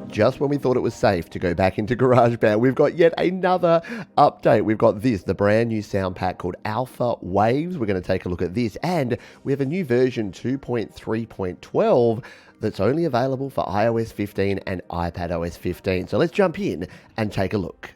Just when we thought it was safe to go back into GarageBand, we've got yet another update. We've got this, the brand new sound pack called Alpha Waves. We're going to take a look at this. And we have a new version 2.3.12 that's only available for iOS 15 and iPadOS 15. So let's jump in and take a look.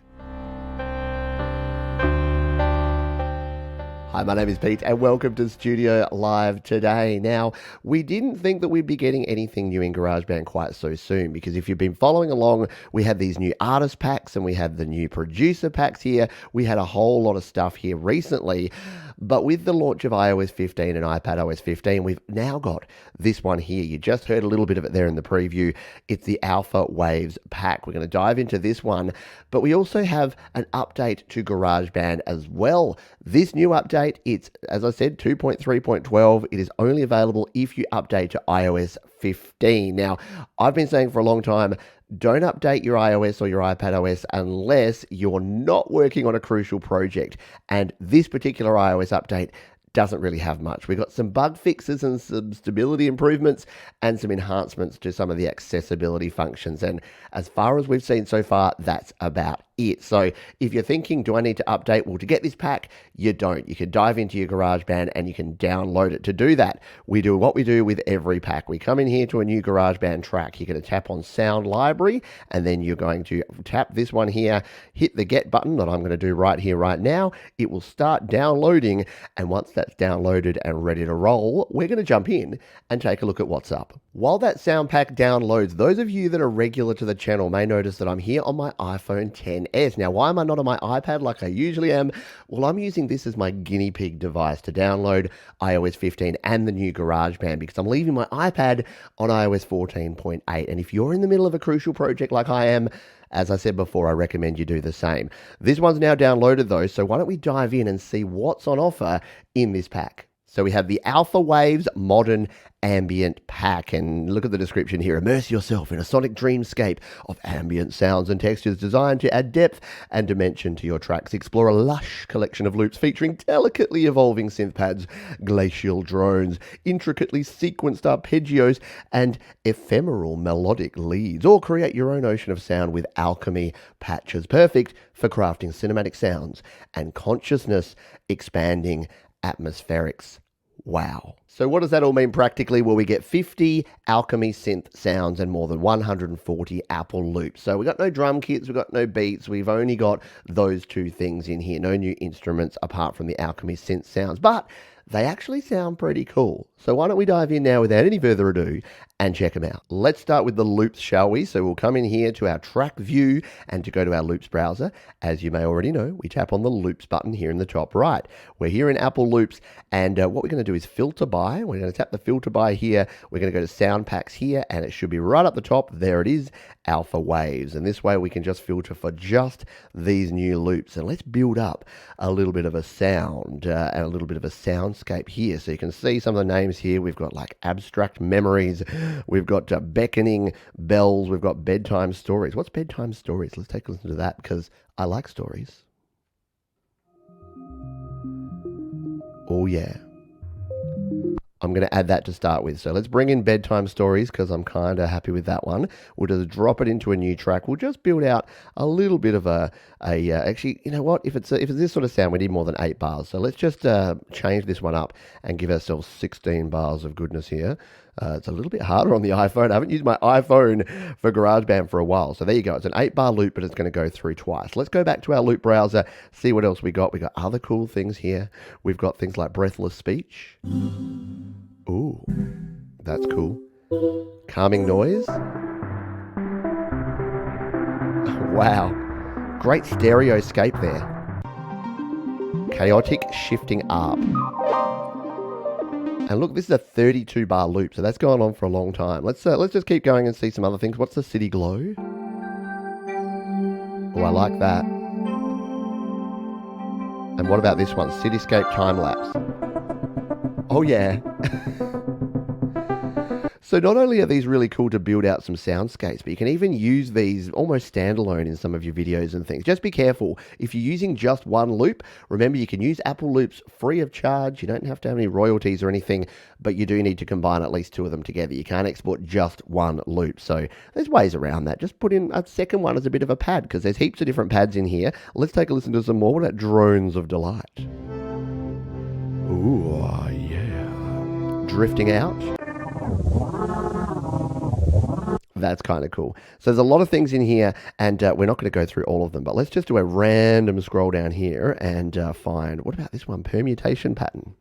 Hi, my name is Pete and welcome to Studio Live today. Now, we didn't think that we'd be getting anything new in GarageBand quite so soon because if you've been following along, we had these new artist packs and we had the new producer packs here. We had a whole lot of stuff here recently. But with the launch of iOS 15 and iPadOS 15, we've now got this one here. You just heard a little bit of it there in the preview. It's the Alpha Waves pack. We're going to dive into this one, but we also have an update to GarageBand as well. This new update, it's, as I said, 2.3.12. It is only available if you update to iOS 15. Now, I've been saying for a long time, don't update your iOS or your iPadOS unless you're not working on a crucial project. And this particular iOS update doesn't really have much. We've got some bug fixes and some stability improvements and some enhancements to some of the accessibility functions. And as far as we've seen so far, that's about it. So if you're thinking, do I need to update? Well, to get this pack, you don't. You can dive into your GarageBand and you can download it. To do that, we do what we do with every pack. We come in here to a new GarageBand track. You're going to tap on Sound Library and then you're going to tap this one here, hit the Get button that I'm going to do right here, right now. It will start downloading, and once that's downloaded and ready to roll, we're going to jump in and take a look at what's up. While that sound pack downloads, those of you that are regular to the channel may notice that I'm here on my iPhone XS. Now, why am I not on my iPad like I usually am? Well, I'm using this as my guinea pig device to download iOS 15 and the new GarageBand because I'm leaving my iPad on iOS 14.8. And if you're in the middle of a crucial project like I am, as I said before, I recommend you do the same. This one's now downloaded though, so why don't we dive in and see what's on offer in this pack. So we have the Alpha Waves Modern Ambient Pack, and look at the description here. Immerse yourself in a sonic dreamscape of ambient sounds and textures designed to add depth and dimension to your tracks. Explore a lush collection of loops featuring delicately evolving synth pads, glacial drones, intricately sequenced arpeggios, and ephemeral melodic leads. Or create your own ocean of sound with Alchemy patches, perfect for crafting cinematic sounds and consciousness expanding atmospherics. Wow. So what does that all mean practically? Well, we get 50 Alchemy Synth sounds and more than 140 Apple loops. So we've got no drum kits, we've got no beats, we've only got those two things in here. No new instruments apart from the Alchemy Synth sounds, but they actually sound pretty cool. So why don't we dive in now without any further ado and check them out. Let's start with the loops, shall we? So we'll come in here to our track view, and to go to our loops browser, as you may already know, we tap on the loops button here in the top right. We're here in Apple Loops, and what we're going to do is filter by. We're going to tap the filter by here. We're going to go to sound packs here, and it should be right up the top. There it is, Alpha Waves. And this way we can just filter for just these new loops. And let's build up a little bit of a sound and a little bit of a soundscape here. So you can see some of the names here. We've got like Abstract Memories, we've got Beckoning Bells, we've got Bedtime Stories. What's Bedtime Stories? Let's take a listen to that because I like stories. Oh yeah. I'm going to add that to start with. So let's bring in Bedtime Stories because I'm kind of happy with that one. We'll just drop it into a new track. We'll just build out a little bit of actually, you know what? If it's this sort of sound, we need more than 8 bars. So let's just change this one up and give ourselves 16 bars of goodness here. It's a little bit harder on the iPhone. I haven't used my iPhone for GarageBand for a while. So there you go. It's an 8-bar loop, but it's going to go through twice. Let's go back to our loop browser, see what else we got. We got other cool things here. We've got things like breathless speech. Ooh, that's cool. Calming noise. Wow. Great stereoscape there. Chaotic shifting arp. And look, this is a 32-bar loop, so that's gone on for a long time. Let's just keep going and see some other things. What's the city glow? Oh, I like that. And what about this one? Cityscape time lapse. Oh yeah. So not only are these really cool to build out some soundscapes, but you can even use these almost standalone in some of your videos and things. Just be careful. If you're using just one loop, remember you can use Apple loops free of charge. You don't have to have any royalties or anything, but you do need to combine at least two of them together. You can't export just one loop. So there's ways around that. Just put in a second one as a bit of a pad, because there's heaps of different pads in here. Let's take a listen to some more. What about Drones of Delight? Ooh, yeah. Drifting Out. That's kind of cool. So there's a lot of things in here, and we're not going to go through all of them, but let's just do a random scroll down here and find, what about this one? Permutation pattern.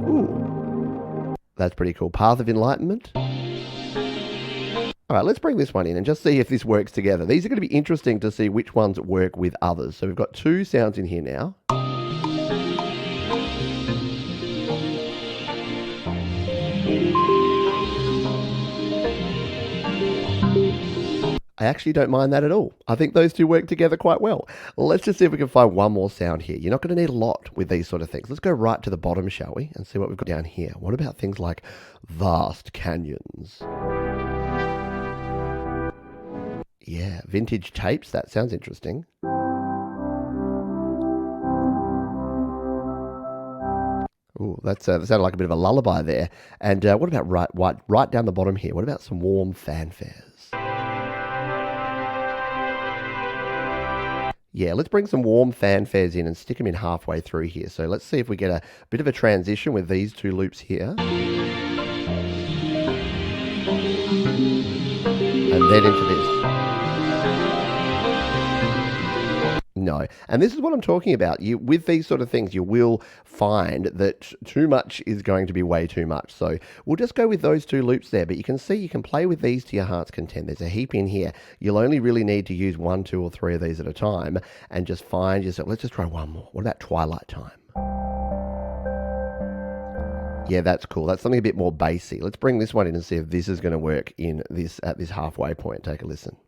Ooh, that's pretty cool. Path of Enlightenment. All right, let's bring this one in and just see if this works together. These are going to be interesting to see which ones work with others. So we've got two sounds in here now. I actually don't mind that at all. I think those two work together quite well. Let's just see if we can find one more sound here. You're not going to need a lot with these sort of things. Let's go right to the bottom, shall we? And see what we've got down here. What about things like vast canyons? Yeah, vintage tapes. That sounds interesting. Ooh, that sounded like a bit of a lullaby there. And what about right down the bottom here? What about some warm fanfares? Yeah, let's bring some warm fanfares in and stick them in halfway through here. So let's see if we get a bit of a transition with these two loops here. And then into this. No. And this is what I'm talking about. With these sort of things, you will find that too much is going to be way too much. So we'll just go with those two loops there. But you can see you can play with these to your heart's content. There's a heap in here. You'll only really need to use 1, 2, or 3 of these at a time and just find yourself. Let's just try one more. What about Twilight Time? Yeah, that's cool. That's something a bit more bassy. Let's bring this one in and see if this is going to work at this halfway point. Take a listen.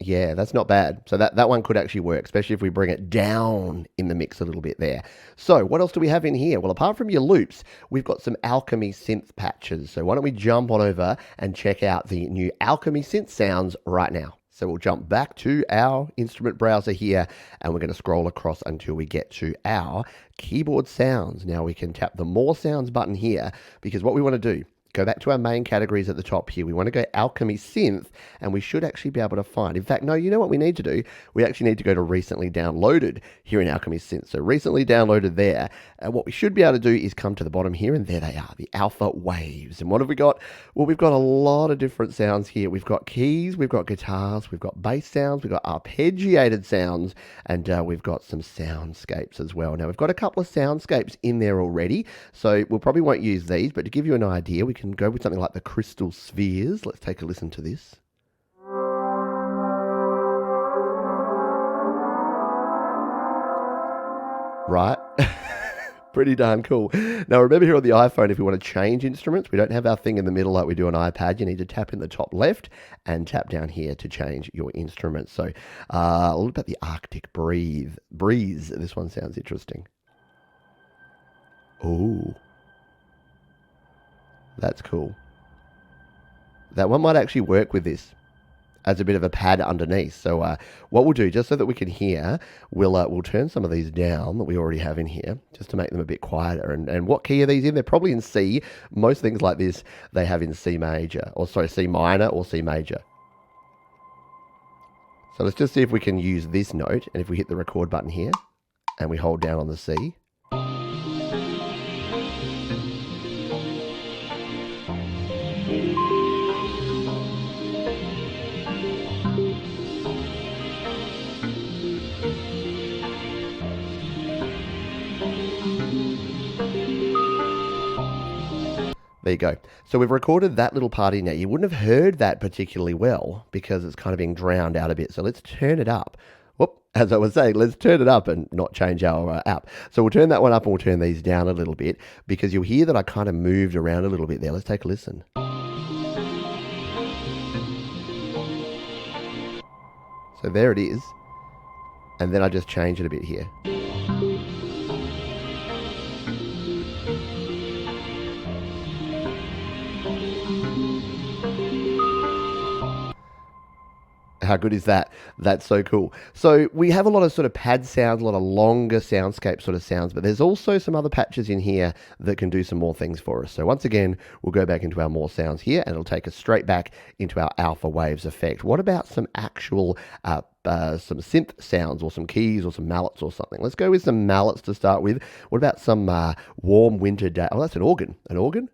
Yeah, that's not bad. So that one could actually work, especially if we bring it down in the mix a little bit there. So what else do we have in here? Well, apart from your loops, we've got some Alchemy Synth patches. So why don't we jump on over and check out the new Alchemy Synth sounds right now. So we'll jump back to our instrument browser here, and we're going to scroll across until we get to our keyboard sounds. Now we can tap the More Sounds button here, because what we want to do, go back to our main categories at the top here. We want to go Alchemy Synth, and we should actually be able to find. In fact, no, you know what we need to do? We actually need to go to Recently Downloaded here in Alchemy Synth. So Recently Downloaded there. And what we should be able to do is come to the bottom here, and there they are, the Alpha Waves. And what have we got? Well, we've got a lot of different sounds here. We've got keys, we've got guitars, we've got bass sounds, we've got arpeggiated sounds, and we've got some soundscapes as well. Now, we've got a couple of soundscapes in there already, so we'll probably won't use these, but to give you an idea, we can go with something like the Crystal Spheres. Let's take a listen to this. Right? Pretty darn cool. Now remember, here on the iPhone, if we want to change instruments, we don't have our thing in the middle like we do on iPad. You need to tap in the top left and tap down here to change your instrument. So a little about the Arctic Breeze. This one sounds interesting. Oh, that's cool. That one might actually work with this as a bit of a pad underneath. So what we'll do, just so that we can hear, we'll turn some of these down that we already have in here, just to make them a bit quieter. And what key are these in? They're probably in C. Most things like this, they have in C major, or sorry, C minor or C major. So let's just see if we can use this note. And if we hit the record button here, and we hold down on the C, there you go. So we've recorded that little part in there. You wouldn't have heard that particularly well because it's kind of being drowned out a bit. So let's turn it up. Whoop, as I was saying, let's turn it up and not change our app. So we'll turn that one up and we'll turn these down a little bit because you'll hear that I kind of moved around a little bit there. Let's take a listen. So there it is. And then I just change it a bit here. How good is that? That's so cool. So we have a lot of sort of pad sounds, a lot of longer soundscape sort of sounds, but there's also some other patches in here that can do some more things for us. So once again, we'll go back into our more sounds here and it'll take us straight back into our alpha waves effect. What about some actual some synth sounds or some keys or some mallets or something? Let's go with some mallets to start with. What about some warm winter day? Oh, that's an organ. An organ?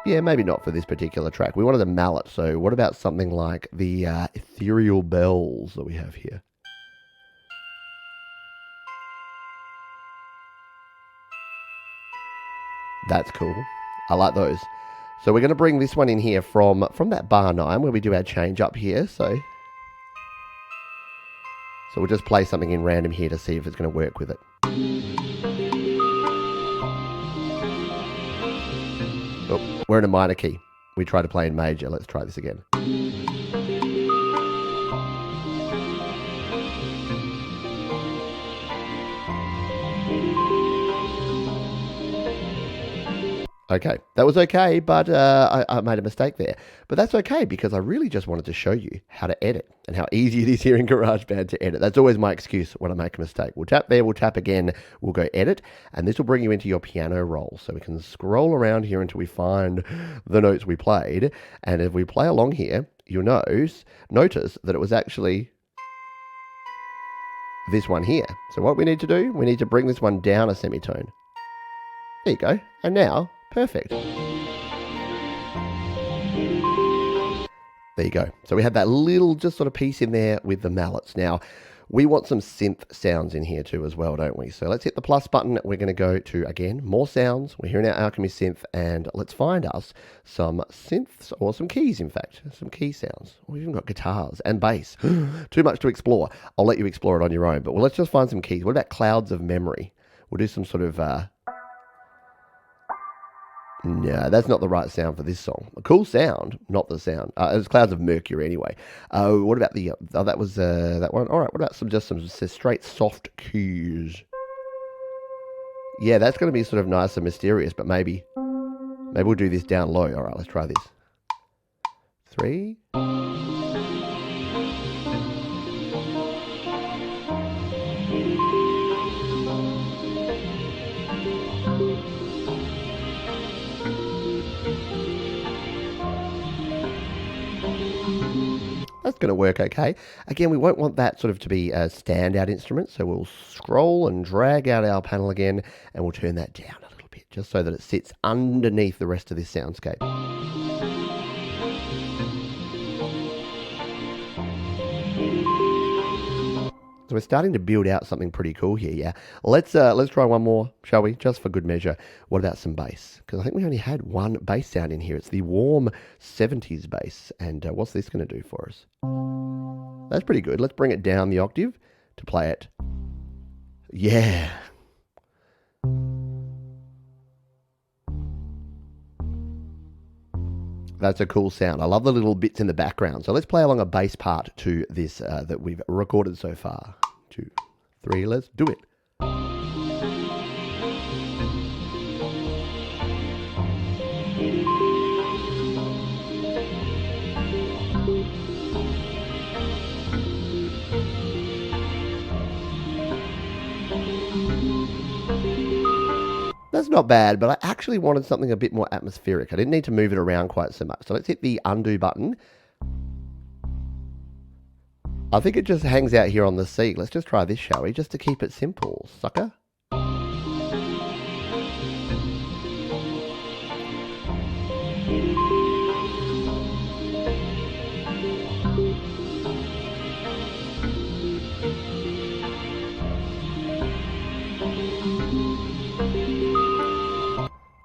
Yeah, maybe not for this particular track. We wanted a mallet, so what about something like the ethereal bells that we have here? That's cool. I like those. So we're going to bring this one in here from that bar 9 where we do our change up here. So we'll just play something in random here to see if it's going to work with it. Oh, we're in a minor key. We try to play in major. Let's try this again. Okay, that was okay, but I made a mistake there. But that's okay because I really just wanted to show you how to edit and how easy it is here in GarageBand to edit. That's always my excuse when I make a mistake. We'll tap there, we'll tap again, we'll go edit, and this will bring you into your piano roll. So we can scroll around here until we find the notes we played. And if we play along here, you'll notice that it was actually this one here. So what we need to do, we need to bring this one down a semitone. There you go. And now, perfect. There you go. So we have that little just sort of piece in there with the mallets. Now, we want some synth sounds in here too as well, don't we? So let's hit the plus button. We're going to go to, again, more sounds. We're here in our Alchemy Synth, and let's find us some synths, or some keys, in fact. Some key sounds. We've even got guitars and bass. Too much to explore. I'll let you explore it on your own. But let's just find some keys. What about clouds of memory? We'll do some sort of... No, that's not the right sound for this song. A cool sound, not the sound. It was Clouds of Mercury anyway. What about the... that was that one. All right, what about some straight soft keys? Yeah, that's going to be sort of nice and mysterious, but maybe we'll do this down low. All right, let's try this. 3... That's going to work okay. Again, we won't want that sort of to be a standout instrument, so we'll scroll and drag out our panel again, and we'll turn that down a little bit, just so that it sits underneath the rest of this soundscape. So we're starting to build out something pretty cool here, yeah? Let's try one more, shall we? Just for good measure. What about some bass? Because I think we only had one bass sound in here. It's the warm 70s bass. And what's this going to do for us? That's pretty good. Let's bring it down the octave to play it. Yeah. That's a cool sound. I love the little bits in the background. So let's play along a bass part to this that we've recorded so far. 2, 3, let's do it. That's not bad, but I actually wanted something a bit more atmospheric. I didn't need to move it around quite so much. So let's hit the undo button. I think it just hangs out here on the C. Let's just try this, shall we? Just to keep it simple, sucker.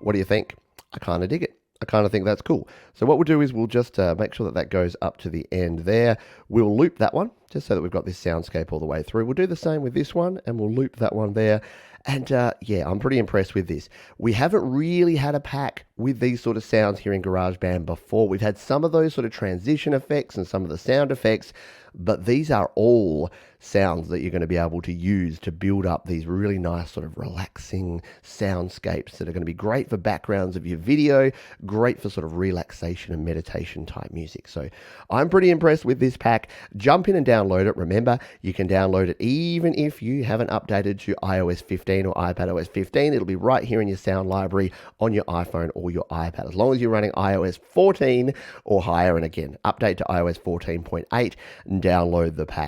What do you think? I kind of dig it. I kind of think that's cool. So what we'll do is we'll just make sure that that goes up to the end there. We'll loop that one just so that we've got this soundscape all the way through. We'll do the same with this one and we'll loop that one there. And yeah, I'm pretty impressed with this. We haven't really had a pack with these sort of sounds here in GarageBand before. We've had some of those sort of transition effects and some of the sound effects, but these are all sounds that you're going to be able to use to build up these really nice sort of relaxing soundscapes that are going to be great for backgrounds of your video, great for sort of relaxation and meditation type music. So I'm pretty impressed with this pack. Jump in and download it. Remember, you can download it even if you haven't updated to iOS 15 or iPadOS 15. It'll be right here in your sound library on your iPhone or your iPad, as long as you're running iOS 14 or higher. And again, update to iOS 14.8 and download the pack.